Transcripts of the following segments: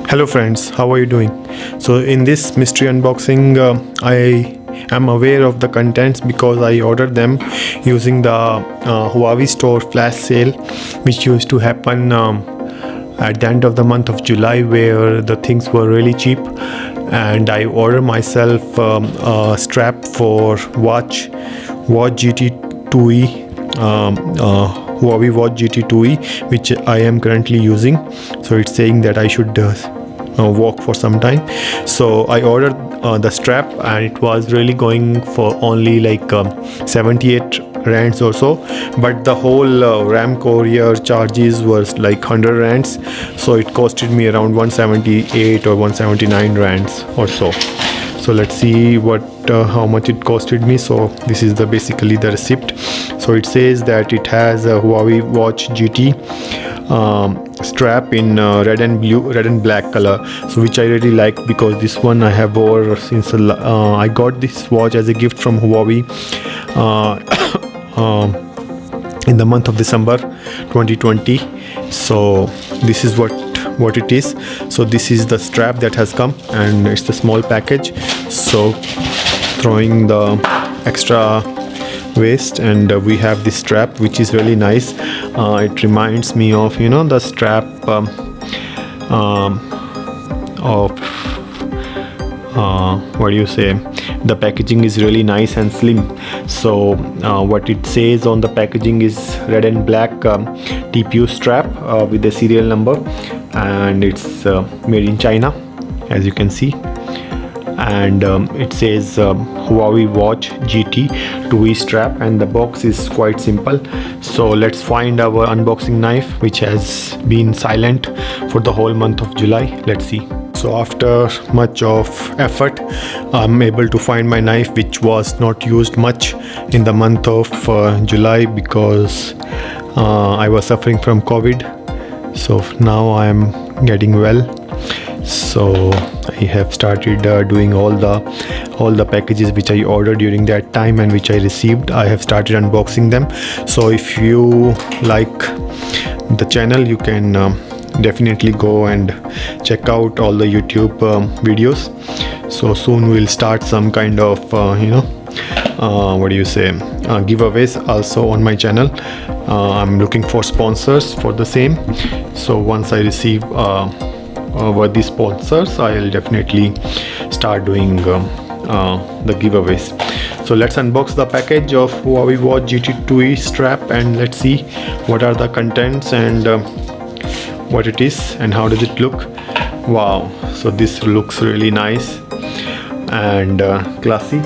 Hello friends, how are you doing? So in this mystery unboxing, I am aware of the contents because I ordered them using the Huawei Store flash sale, which used to happen at the end of the month of July, where the things were really cheap. And I ordered myself a strap for Watch GT 2E. Huawei Watch GT 2E, which I am currently using. So it's saying that I should walk for some time. So I ordered the strap, and it was really going for only like 78 rands or so, but the whole RAM courier charges was like 100 rands, so it costed me around 178 or 179 rands or so. So let's see how much it costed me. So this is basically the receipt. So it says that it has a Huawei Watch GT strap in red and black color, so which I really like, because this one I have wore since I got this watch as a gift from Huawei in the month of December 2020. So this is what it is. So this is the strap that has come, and it's the small package. So throwing the extra waste, and we have this strap, which is really nice. It reminds me of the strap of what do you say, the packaging is really nice and slim. So what it says on the packaging is red and black TPU strap with the serial number, and it's made in China, as you can see. And it says Huawei Watch GT 2E strap, and the box is quite simple. So let's find our unboxing knife, which has been silent for the whole month of July. Let's see. So after much of effort, I'm able to find my knife, which was not used much in the month of July, because I was suffering from COVID. So now I'm getting well. So I have started doing all the packages which I ordered during that time and which I received. I have started unboxing them. So if you like the channel, you can definitely go and check out all the YouTube videos. So soon we'll start some kind of what do you say, giveaways also on my channel. I'm looking for sponsors for the same. So once I receive worthy sponsors, I'll definitely start doing the giveaways. So let's unbox the package of Huawei Watch GT 2E strap, and let's see what are the contents and what it is and how does it look. Wow, so this looks really nice and classy.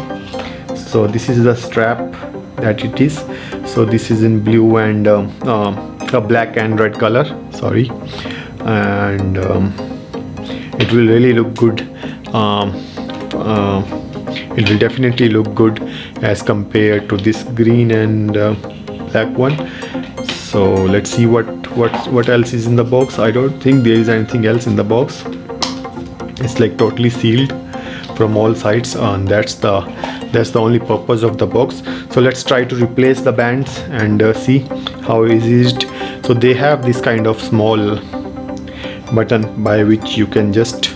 So this is the strap that it is. So this is in blue and black and red color, sorry, and it will really look good. It will definitely look good as compared to this green and black one. So let's see what else is in the box. I don't think there is anything else in the box. It's like totally sealed from all sides, and that's the only purpose of the box. So let's try to replace the bands and see how easy is it. So they have this kind of small button by which you can just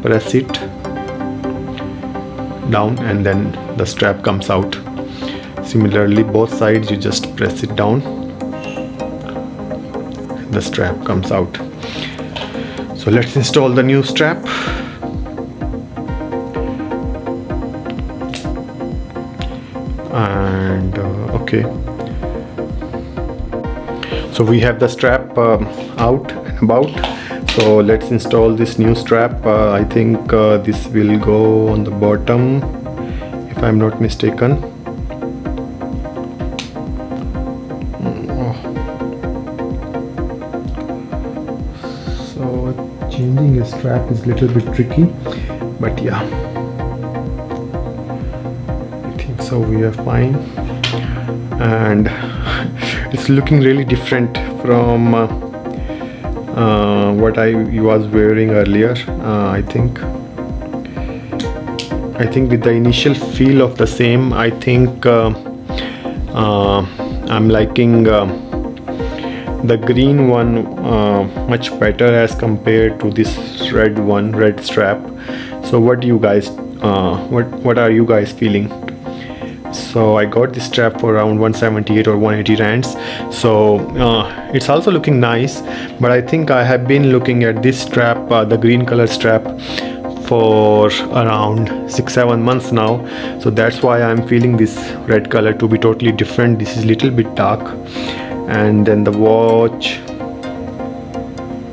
press it down, and then the strap comes out. Similarly, both sides you just press it down, and the strap comes out. So let's install the new strap. And okay, so we have the strap out and about. So let's install this new strap. I think this will go on the bottom, if I'm not mistaken. So changing a strap is a little bit tricky, but yeah, I think so we are fine. And it's looking really different from what I was wearing earlier. I think with the initial feel of the same, I think I'm liking the green one much better as compared to this red strap. So what do you guys what are you guys feeling? So I got this strap for around 178 or 180 rands. So it's also looking nice, but I think I have been looking at this strap, the green color strap, for around 6-7 months now. So that's why I'm feeling this red color to be totally different. This is little bit dark, and then the watch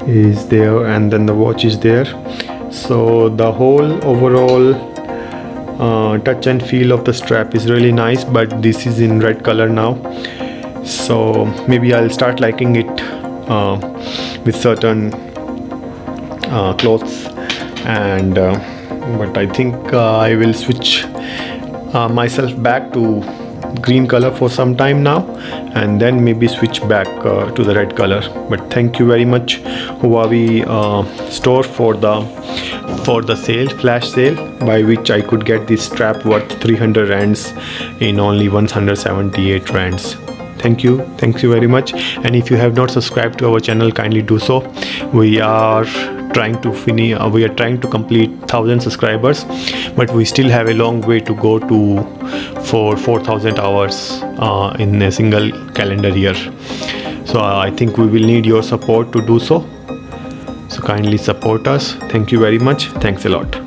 is there, and then the watch is there. So the whole overall touch and feel of the strap is really nice, but this is in red color now. So maybe I'll start liking it with certain clothes, and but I think I will switch myself back to green color for some time now, and then maybe switch back to the red color. But thank you very much, Huawei store, for the sale, flash sale, by which I could get this strap worth 300 rands in only 178 rands. Thank you very much. And if you have not subscribed to our channel, kindly do so. We are trying to complete 1,000 subscribers, but we still have a long way to go for 4,000 hours in a single calendar year. So I think we will need your support to do so. So kindly support us. Thank you very much. Thanks a lot.